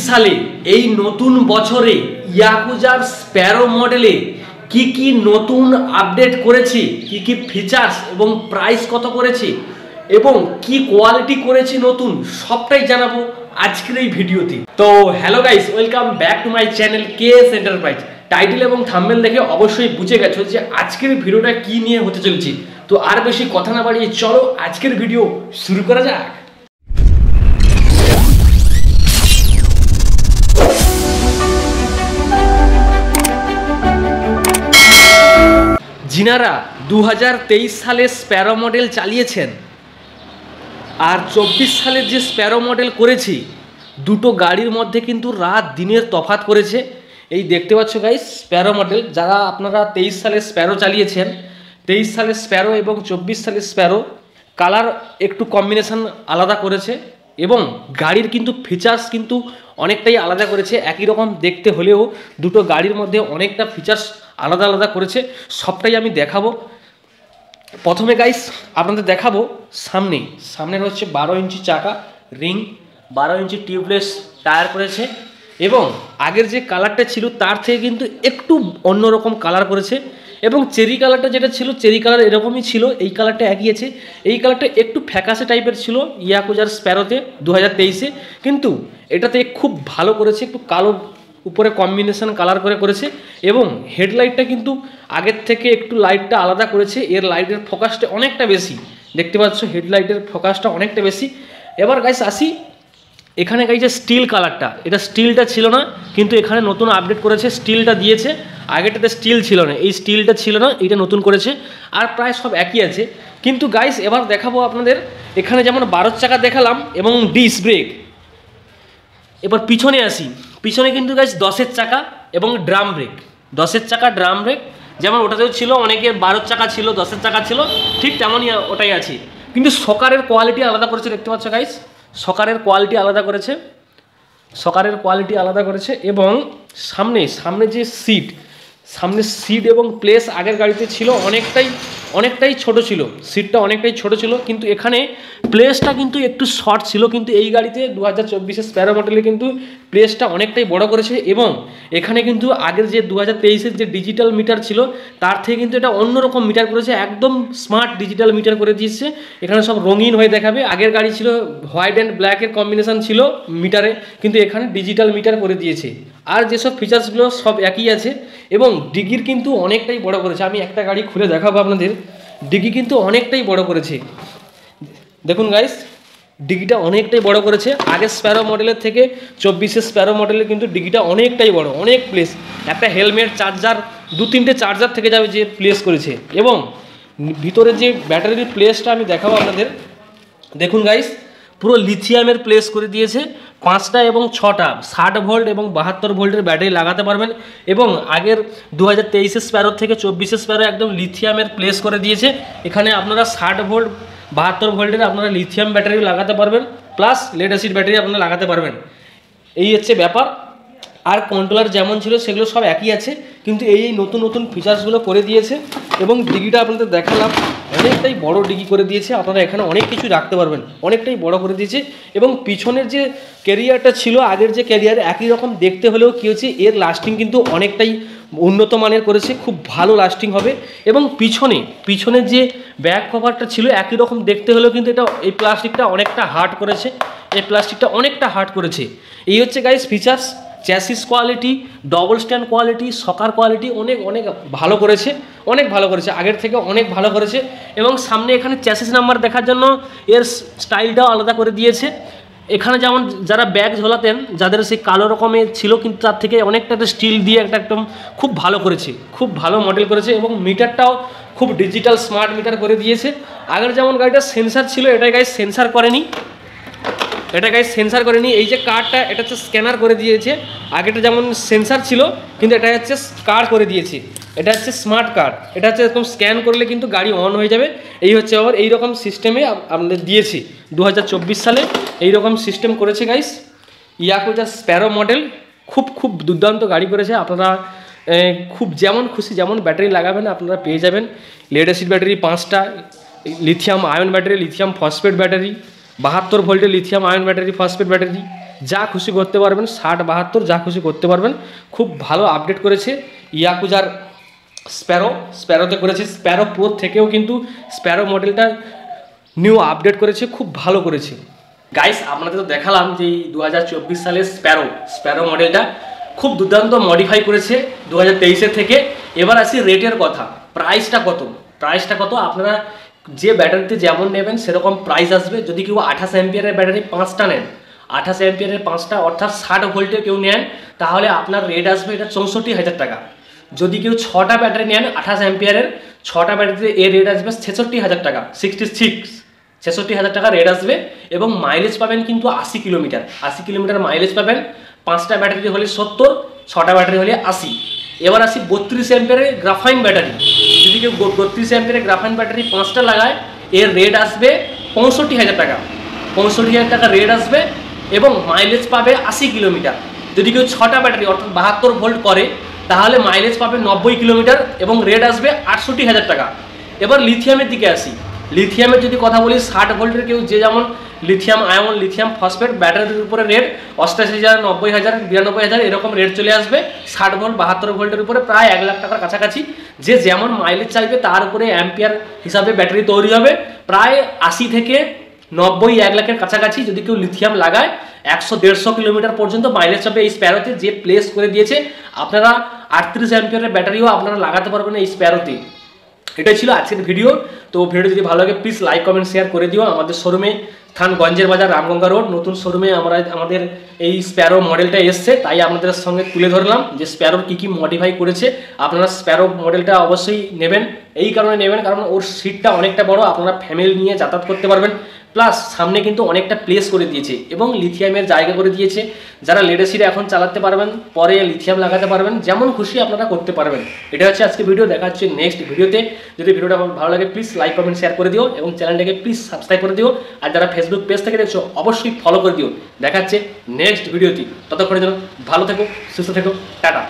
সালে এই নতুন বছরে ইয়াকুজার স্প্যারো মডেলে কি নতুন আপডেট করেছে, কি ফিচার্স এবং প্রাইস কত করেছে এবং কি কোয়ালিটি করেছে নতুন, সবটাই জানাবো আজকের এই ভিডিওতে। তো hello guys, welcome back to my channel KS enterprise. Title এবং থাম্বনেল দেখে অবশ্যই বুঝে গেছো যে আজকের ভিডিওটা কি নিয়ে হতে চলেছে। তো আর বেশি কথা না বাড়িয়ে চলো আজকের ভিডিও শুরু করা যাক। যিনারা 2023 সালে স্প্যারো মডেল চালিয়েছেন আর 24 সালের যে স্প্যারো মডেল করেছি, দুটো গাড়ির মধ্যে কিন্তু রাত দিনের তফাৎ করেছে। এই দেখতে পাচ্ছ গাইস স্প্যারো মডেল, যারা আপনারা 23 সালে স্প্যারো চালিয়েছেন, 23 সালের স্প্যারো এবং 24 সালের স্প্যারো কালার একটু কম্বিনেশন আলাদা করেছে এবং গাড়ির কিন্তু ফিচার্স কিন্তু অনেকটাই আলাদা করেছে। একই রকম দেখতে হলেও দুটো গাড়ির মধ্যে অনেকটা ফিচার্স আলাদা আলাদা করেছে, সবটাই আমি দেখাবো। প্রথমে গাইস আপনাদের দেখাবো সামনের হচ্ছে 12 ইঞ্চি চাকা, রিং, 12 ইঞ্চি টিউবলেস টায়ার করেছে এবং আগের যে কালারটা ছিল তার থেকে কিন্তু একটু অন্যরকম কালার করেছে এবং চেরি কালারটা যেটা ছিল, চেরি কালার এরকমই ছিল, এই কালারটা একই আছে। এই কালারটা একটু ফ্যাকাশে টাইপের ছিল ইয়াকুজার স্প্যারোতে 2023-এ, কিন্তু এটাতে খুব ভালো করেছে, একটু কালো উপরে কম্বিনেশন কালার করেছে এবং হেডলাইটটা কিন্তু আগের থেকে একটু লাইটটা আলাদা করেছে। এর লাইটের ফোকাসটা অনেকটা বেশি, দেখতে পাচ্ছ হেডলাইটের ফোকাসটা অনেকটা বেশি। এবার গাইস আসি এখানে গাইস যে স্টিল কালারটা, এটা স্টিলটা ছিল না, কিন্তু এখানে নতুন আপডেট করেছে, স্টিলটা দিয়েছে। আগেরটাতে স্টিল ছিল না, এই স্টিলটা ছিল না, এইটা নতুন করেছে। আর প্রায় সব একই আছে। কিন্তু গাইস এবার দেখাবো আপনাদের, এখানে যেমন 12 চাকা দেখালাম এবং ডিস্ক ব্রেক। এবার পিছনে আসি, পিছনে কিন্তু গাইস 10-এর চাকা এবং ড্রাম ব্রেক, 10-এর চাকা ড্রাম ব্রেক, যেমন ওটাতেও ছিল, অনেকের 12 চাকা ছিল, 10-এর চাকা ছিল, ঠিক তেমনই ওটাই আছে। কিন্তু সকারের কোয়ালিটি আলাদা করেছে, দেখতে পাচ্ছ গাইস সকারের কোয়ালিটি আলাদা করেছে এবং সামনে যে সামনের সিট এবং প্লেস আগের গাড়িতে ছিল অনেকটাই ছোট ছিল, সিটটা অনেকটাই ছোট ছিল, কিন্তু এখানে প্লেসটা কিন্তু একটু শর্ট ছিল। কিন্তু এই গাড়িতে 2024-এর স্প্যারো মডেলে কিন্তু প্লেসটা অনেকটাই বড় করেছে এবং এখানে কিন্তু আগের যে 2023-এর যে ডিজিটাল মিটার ছিল তার থেকে কিন্তু এটা অন্যরকম মিটার করেছে, একদম স্মার্ট ডিজিটাল মিটার করে দিয়েছে। এখানে সব রঙিন হয়ে দেখাবে। আগের গাড়ি ছিল হোয়াইট অ্যান্ড ব্ল্যাকের কম্বিনেশন ছিল মিটারে, কিন্তু এখানে ডিজিটাল মিটার করে দিয়েছে। আর যেসব ফিচার্সগুলো সব একই আছে এবং ডিগির কিন্তু অনেকটাই বড় করেছে। আমি একটা গাড়ি খুলে দেখাবো আপনাদের, ডিগি কিন্তু অনেকটাই বড় করেছে। দেখুন গাইস ডিগিটা অনেকটাই বড় করেছে আগের স্প্যারো মডেলের থেকে। 24-এর স্প্যারো মডেলে কিন্তু ডিগিটা অনেকটাই বড়, অনেক প্লেস, একটা হেলমেট, চার্জার, 2-3টে চার্জার থেকে যাবে যে প্লেস করেছে। এবং ভিতরে যে ব্যাটারির প্লেসটা আমি দেখাবো আপনাদের, দেখুন গাইস পুরো লিথিয়ামের প্লেস করে দিয়েছে। 5টা এবং 6টা 60 ভোল্ট এবং 72 ভোল্টের ব্যাটারি লাগাতে পারবেন এবং আগের 2023-এর স্প্যারো থেকে 24-এর স্প্যারো একদম লিথিয়ামের প্লেস করে দিয়েছে। এখানে আপনারা 60 ভোল্ট 72 ভোল্টের আপনারা লিথিয়াম ব্যাটারি লাগাতে পারবেন, প্লাস লেড অ্যাসিড ব্যাটারি আপনারা লাগাতে পারবেন। এই হচ্ছে ব্যাপার। আর কন্ট্রোলার যেমন ছিল সেগুলো সব একই আছে, কিন্তু এই নতুন ফিচার্সগুলো করে দিয়েছে এবং ডিগিটা আপনাদের দেখালাম, অনেকটাই বড় ডিগি করে দিয়েছে। আপনারা এখানে অনেক কিছু রাখতে পারবেন, অনেকটাই বড় করে দিয়েছে। এবং পিছনের যে ক্যারিয়ারটা ছিল আগের যে ক্যারিয়ার, একই রকম দেখতে হলেও কী হচ্ছে, এর লাস্টিং কিন্তু অনেকটাই উন্নত মানের করেছে, খুব ভালো লাস্টিং হবে। এবং পিছনের যে ব্যাক কভারটা ছিল একই রকম দেখতে হলেও কিন্তু এই প্লাস্টিকটা অনেকটা হার্ড করেছে, এই হচ্ছে guys features. Chassis quality, double stand quality, shocker quality অনেক ভালো করেছে, আগের থেকে অনেক ভালো করেছে। এবং সামনে এখানে চ্যাসিস নাম্বার দেখার জন্য এর স্টাইলটাও আলাদা করে দিয়েছে। এখানে যেমন যারা ব্যাগ ঝোলাতেন, যাদের সেই কালো রকমের ছিল, কিন্তু তার থেকে অনেকটা স্টিল দিয়ে একদম খুব ভালো করেছে, খুব ভালো মডেল করেছে। এবং মিটারটাও খুব ডিজিটাল স্মার্ট মিটার করে দিয়েছে। আগের যেমন গাড়িটা সেন্সার ছিল, এটাই গাইস সেন্সার করেনি। এই যে কার্ডটা, এটা হচ্ছে স্ক্যানার করে দিয়েছে। আগেটা যেমন সেন্সার ছিল, কিন্তু এটা হচ্ছে কার্ড করে দিয়েছে, এটা হচ্ছে স্মার্ট কার্ড। এটা হচ্ছে এরকম স্ক্যান করলে কিন্তু গাড়ি অন হয়ে যাবে। এই হচ্ছে আবার এইরকম সিস্টেমে আমাদের দিয়েছি 2024 সালে, এইরকম সিস্টেম করেছে গাইস ইয়াকুজা স্প্যারো মডেল। খুব দুর্দান্ত গাড়ি করেছে। আপনারা খুব যেমন খুশি যেমন ব্যাটারি লাগাবেন আপনারা পেয়ে যাবেন। লেড অ্যাসিড ব্যাটারি 5টা, lithium ion battery, lithium phosphate battery, 72 ভোল্টের lithium ion battery, phosphate battery, যা খুশি করতে পারবেন, 60-72 যা খুশি করতে পারবেন। খুব ভালো আপডেট করেছে ইয়াকুজার স্প্যারোতে করেছে। স্প্যারো প্রো থেকেও কিন্তু স্প্যারো মডেলটা নিউ আপডেট করেছে, খুব ভালো করেছে। গাইস আপনাদের তো দেখালাম যে 2024 সালের স্প্যারো মডেলটা খুব দুর্দান্ত মডিফাই করেছে 2023-এর থেকে। এবার আসি রেটের কথা, প্রাইসটা কত আপনারা যে ব্যাটারিতে যেমন নেবেন সেরকম প্রাইস আসবে। যদি কেউ 28 অ্যাম্পিয়ারের ব্যাটারি 5টা নেন, 28 অ্যাম্পিয়ারের 5টা অর্থাৎ 60 ভোল্টে কেউ নেন, তাহলে আপনার রেট আসবে এটা 64,000 টাকা। যদি কেউ 6টা ব্যাটারি নেন 28 অ্যাম্পিয়ারের, 6টা ব্যাটারিতে এর রেট আসবে 66,000 টাকা, 66,000 টাকা রেট আসবে। এবং মাইলেজ পাবেন কিন্তু 80 কিলোমিটার মাইলেজ পাবেন। 5টা ব্যাটারি হলে 70, 6টা ব্যাটারি হলে 80। এবার আসি 32 অ্যাম্পিয়ারের গ্রাফাইন ব্যাটারি। যদি কেউ 32 অ্যাম্পিয়ারের গ্রাফাইন ব্যাটারি 5টা লাগায়, এর রেট আসবে 65,000 টাকা, 65,000 টাকা রেট আসবে এবং মাইলেজ পাবে 80 কিলোমিটার। যদি কেউ 6টা ব্যাটারি অর্থাৎ 72 ভোল্ট করে, তাহলে মাইলেজ পাবে 90 কিলোমিটার এবং রেট আসবে 68,000 টাকা। এবার লিথিয়ামের দিকে আসি। লিথিয়ামের যদি কথা বলি, 60 ভোল্টের কেউ যে যেমন লিথিয়াম আয়ন, লিথিয়াম ফসফেট ব্যাটারির উপরে রেট 88,000, 90,000, 92,000 এরকম রেট চলে আসবে। 60 ভোল্ট 72 ভোল্টের উপরে প্রায় 1 লাখ টাকার কাছাকাছি। যে যেমন মাইলেজ চাইবে তার উপরে অ্যাম্পিয়ার হিসাবে ব্যাটারি তৈরি হবে। প্রায় 80 থেকে 90, 1 লাখের কাছাকাছি যদি কেউ লিথিয়াম লাগায় 100-150 কিলোমিটার পর্যন্ত মাইলেজ হবে এই স্প্যারোতে, যে প্লেস করে দিয়েছে। আপনারা 38 অ্যাম্পিয়ারের ব্যাটারিও আপনারা লাগাতে পারবেন এই স্প্যারোতে। এটাই ছিল আজকের ভিডিও। তো ভিডিওটি যদি ভালো লাগে প্লিজ লাইক, কমেন্ট, শেয়ার করে দিও। আমাদের শোরুমে স্থান গঞ্জের বাজার, রামগঙ্গা রোড, নতুন শোরুমে আমাদের এই স্প্যারো মডেলটা এসছে, তাই আপনাদের সঙ্গে তুলে ধরলাম যে স্প্যারোর কী মডিফাই করেছে। আপনারা স্প্যারো মডেলটা অবশ্যই নেবেন, এই কারণে নেবেন কারণ ওর সিটটা অনেকটা বড়, আপনারা ফ্যামিলি নিয়ে যাতায়াত করতে পারবেন। প্লাস সামনে কিন্তু অনেকটা প্লেস করে দিয়েছে এবং লিথিয়ামের জায়গা করে দিয়েছে। যারা লেড এসিড এখন চালাতে পারবেন, পরে লিথিয়াম লাগাতে পারবেন, যেমন খুশি আপনারা করতে পারবেন। এটা হচ্ছে আজকে ভিডিও, দেখা হচ্ছে নেক্সট ভিডিওতে। যদি ভিডিওটা ভালো লাগে প্লিজ লাইক, কমেন্ট, শেয়ার করে দিও এবং চ্যানেলটাকে প্লিজ সাবস্ক্রাইব করে দিও। আর যারা ফেসবুক পেজ থেকে দেখছো অবশ্যই ফলো করে দিও। দেখা হচ্ছে নেক্সট ভিডিওতে। ততক্ষণের জন্য ভালো থেকো, সুস্থ থেকো, টাটা।